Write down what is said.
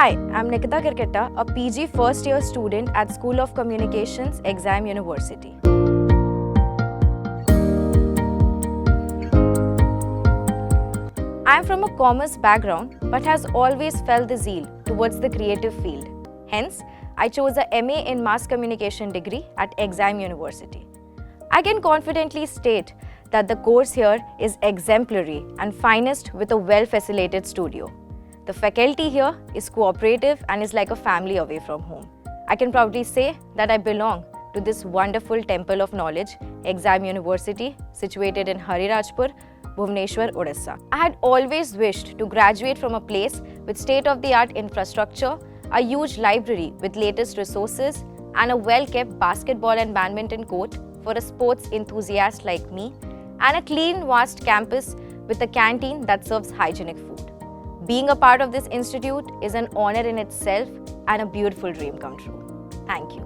Hi, I'm Nikita Kirketta, a PG first year student at School of Communications, XIM University. I am from a commerce background but has always felt the zeal towards the creative field. Hence, I chose a MA in Mass Communication degree at XIM University. I can confidently state that the course here is exemplary and finest with a well-facilitated studio. The faculty here is cooperative and is like a family away from home. I can proudly say that I belong to this wonderful temple of knowledge, XIM University, situated in Harirajpur, Bhubaneswar, Odisha. I had always wished to graduate from a place with state-of-the-art infrastructure, a huge library with latest resources, and a well-kept basketball and badminton court for a sports enthusiast like me, and a clean, vast campus with a canteen that serves hygienic food. Being a part of this institute is an honor in itself and a beautiful dream come true. Thank you.